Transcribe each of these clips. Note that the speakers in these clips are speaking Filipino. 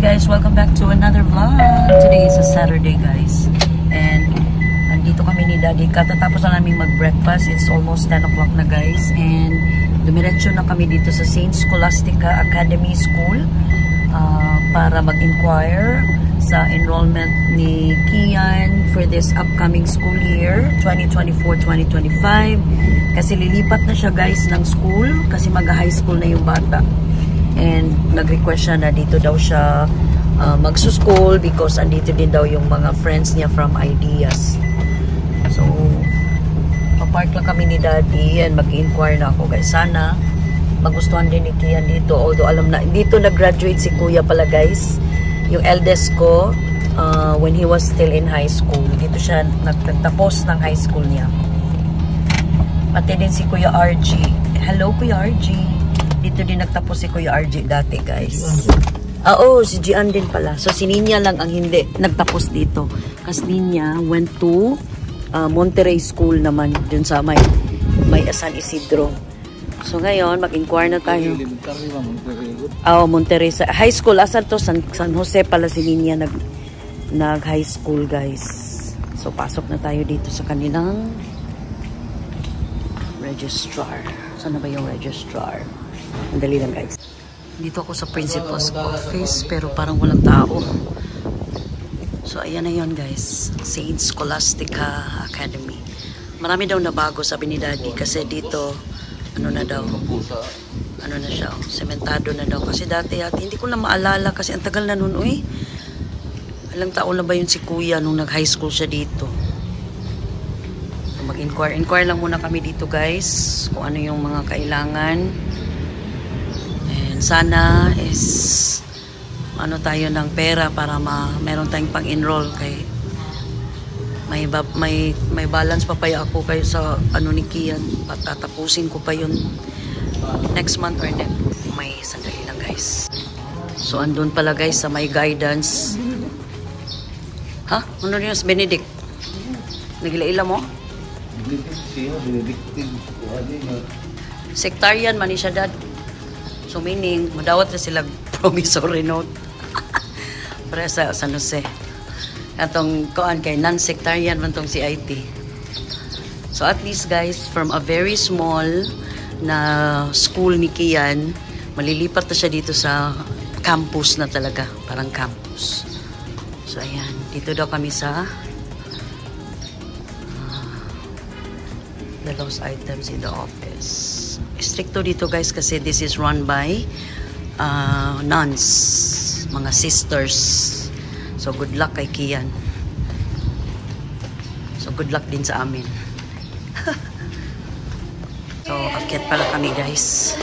guys, welcome back to another vlog. Today is a Saturday guys. And andito kami ni Daddy. Katatapos na namin mag-breakfast. It's almost 10 o'clock na guys. And dumiretso na kami dito sa St. Scholastica Academy School para mag-inquire sa enrollment ni Kian for this upcoming school year 2024-2025. Kasi lilipat na siya guys ng school kasi mag-high school na yung bata. And nag-request siya na dito daw siya magsuschool because andito din daw yung mga friends niya from Ideas. So, papark lang kami ni Daddy and mag-inquire na ako guys. Sana magustuhan din ni Kian dito. Although alam na, dito nag-graduate si Kuya pala guys. Yung eldest ko, when he was still in high school. Dito siya nagtapos ng high school niya. Pati din si Kuya RG. Hello Kuya RG. Dito din nagtapos si Kuya RG dati, guys. Oo, si Gian din pala. So, si Ninya lang ang hindi nagtapos dito. Kasi Ninya went to Monterey School naman, dun sa may San Isidro. So, ngayon, mag-inquire na tayo. Oo, Monterey. High school. Asan to? San Jose pala si Ninya nag-high school, guys. So, pasok na tayo dito sa kanilang registrar. Saan na ba yung registrar? Andali lang guys. Dito ako sa principal's office pero parang walang tao. So ayan na yun guys. St. Scholastica Academy. Marami daw na bago sabi ni Daddy kasi dito ano na daw. Ano na siya. Sementado na daw. Kasi dati hindi ko na maalala kasi ang tagal na nun. Uy. Ilang taon na ba yun si Kuya nung nag-high school siya dito. So, mag-inquire lang muna kami dito guys. Kung ano yung mga kailangan. Sana is ano tayo ng pera para meron tayong pang-enroll kay may balance pa ako kayo sa ano ni Kian. Patatapusin ko pa yun next month or next. May sandali lang guys. So andun pala guys sa may guidance. Ha? Ano rin yung Benedict? Nagila-ila mo? Sectarian man siya dad. So meaning, madawat na sila promissory note. Para sa San Jose. Atong koan kay non-sectarian man tong CIT. So at least guys, from a very small na school ni Kian, malilipat na siya dito sa campus na talaga. Parang campus. So ayan, dito daw kami sa the lost items in the office. Stricto dito guys kasi this is run by nuns, mga sisters. So good luck kay Kian. So good luck din sa amin. So akyat pala kami guys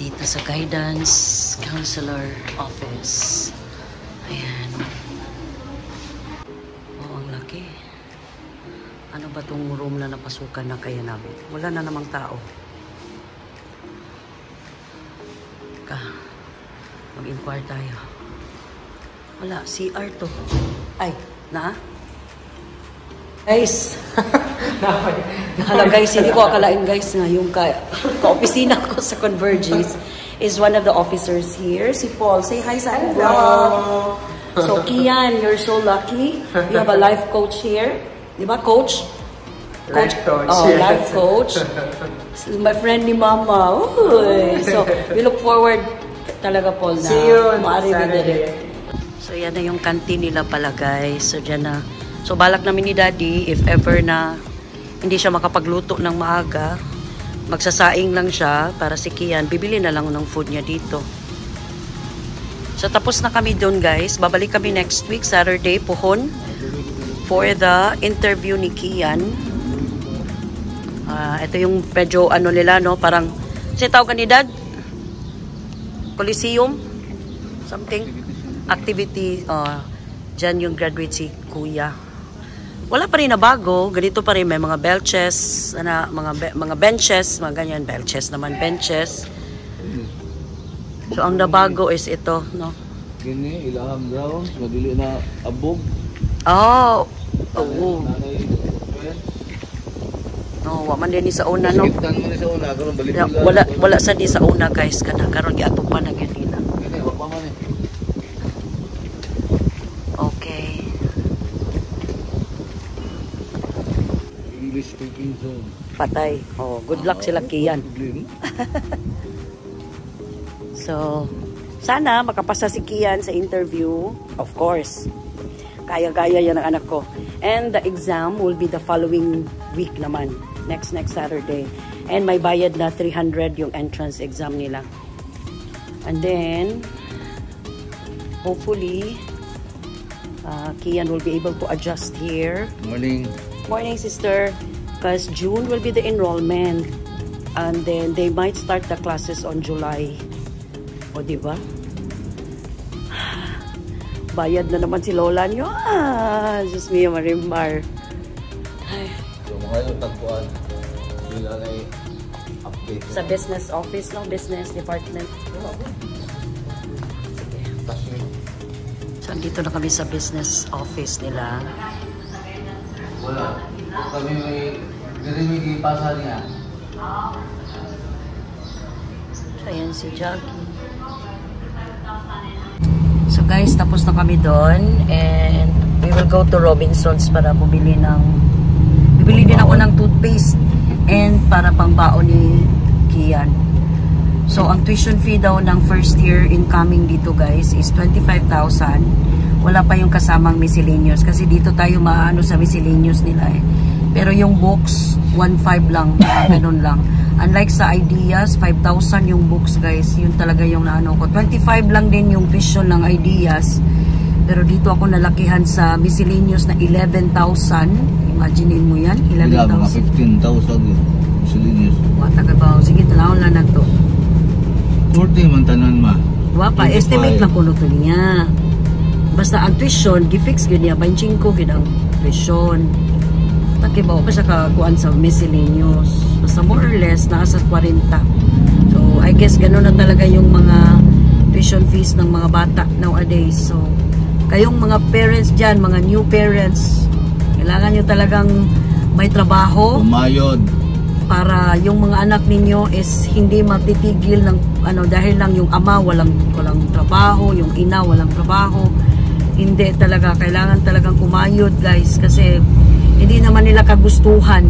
dito sa guidance counselor office. Ayan. Oh, ang laki. Ano ba tong room na napasukan na kaya namin? Wala na namang tao. Mag-inquire tayo. Wala, CR to. Ay, na? Guys. Hala guys, hindi ko akalain guys na yung ka-opisina ko sa Convergys is one of the officers here. Si Paul. Say hi sa vlog. So Kian, you're so lucky. You have a life coach here. Di ba, coach? Life coach. Oh, life coach. My friend ni Mama. Uy. So, we look forward talaga Paul na see you on Saturday. So, yan na yung canteen nila pala guys. So, dyan na. So, balak namin ni Daddy, if ever na hindi siya makapagluto ng maaga, magsasaing lang siya para si Kian. Bibili na lang ng food niya dito. So, tapos na kami doon guys. Babalik kami next week, Saturday, Puhon, for the interview ni Kian. Ito yung medyo ano nila, no? Parang, kasi tawag ni Dad? Coliseum? Something? Activity. Dyan yung graduate si Kuya. Wala pa rin na bago. Ganito pa rin. May mga benches. Mga benches. Mga ganyan. Benches naman. Benches. So, ang nabago is ito, no? Gini, ilahang grounds. Madili na abog. Oh! Oo. No, waman din sa una no. Wala sa di sa una guys kana karon giato pa na gyud nila. Kinson. Patay. Oh, good luck sila Kian. So, sana makapasa si Kian sa interview. Of course. Kaya-kaya yan ang anak ko. And the exam will be the following week naman. Next Saturday. And may bayad na 300 yung entrance exam nila. And then, hopefully, Kian will be able to adjust here. Morning. Morning, sister. Because June will be the enrollment. And then, they might start the classes on July. O, diba? Bayad na naman si Lola nyo. Diyos mio, Marimar. Ay. So, makayong tagpuan. Bila na update. Sa business office, no? Business department. Sige. So, andito na kami sa business office nila. Wala. Kami may pasa niya. Ayan si Jackie. So guys, tapos na kami doon and we will go to Robinsons para bumili din ako ng toothpaste and para pangbaon ni Kian. So ang tuition fee daw ng first year incoming dito guys is 25,000. Wala pa yung kasamang miscellaneous kasi dito tayo maano sa miscellaneous nila eh. Pero yung books 1,500 lang, ganun lang. Unlike sa Ideas, 5,000 yung books guys. Yun talaga yung naano ko. 25 lang din yung tuition ng Ideas. Pero dito ako nalakihan sa miscellaneous na 11,000. Imaginein mo yan? 11,000. Mga 15,000 yun. Miscellaneous. Wata ka ba? Sige, tanawin lang na to. 40 man tanan ma. Wapa, estimate lang ko to niya. Basta ang tuition, gifix yun niya. 25 yun ang tuition. Takibaw pa siya kakuan sa miscellaneous. Basta more or less, nasa 40. So, I guess gano'n na talaga yung mga tuition fees ng mga bata nowadays. So, kayong mga parents dyan, mga new parents, kailangan nyo talagang may trabaho. Umayod. Para yung mga anak ninyo is hindi matitigil ng ano, dahil lang yung ama walang trabaho, yung ina walang trabaho. Hindi talaga. Kailangan talagang kumayod guys kasi hindi naman nila kagustuhan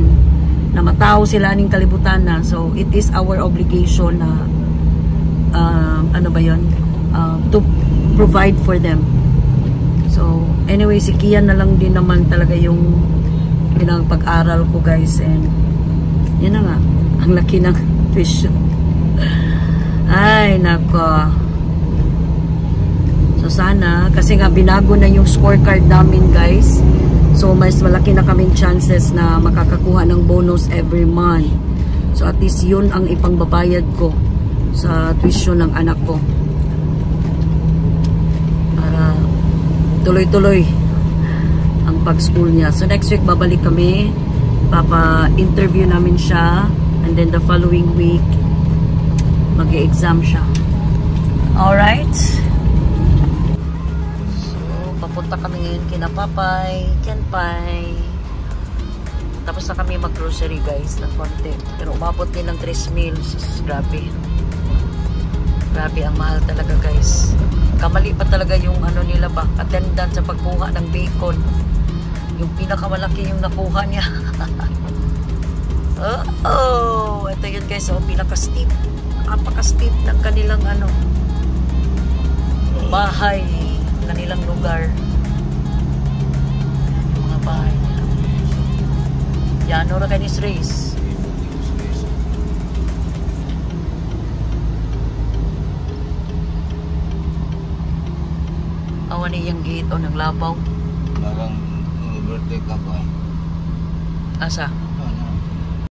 na matao sila aning kalibutan na. So, it is our obligation na ano ba yun? To provide for them. So, anyway, si Kian na lang din naman talaga yung pinang-pag-aral ko guys. And, yun na nga. Ang laki ng tuition. Ay, nako. So, sana, kasi nga binago na yung scorecard namin guys. So, mas malaki na kaming chances na makakakuha ng bonus every month. So, at least yun ang ipangbabayad ko sa tuition ng anak ko. Para tuloy-tuloy ang pag-school niya. So, next week babalik kami. Papa-interview namin siya. And then the following week, mag-e-exam siya. Alright? Punta kami ngayon kina Papay, Kenpay. Tapos na kami mag-grocery guys ng konti. Pero umabot din ng 3 meals. Grabe. Grabe, ang mahal talaga guys. Kamali pa talaga yung ano nila ba, attendant sa pagkuha ng bacon. Yung pinakamalaki yung nakuha niya. Oh, ito yun guys. Oh, pinaka-steep. Napaka-steep ng kanilang ano, bahay. Kanilang lugar. Mga bahay niya. Yan, ora kanis race. Awan niyang gate o naglabaw. Parang birthday ka pa. Asa?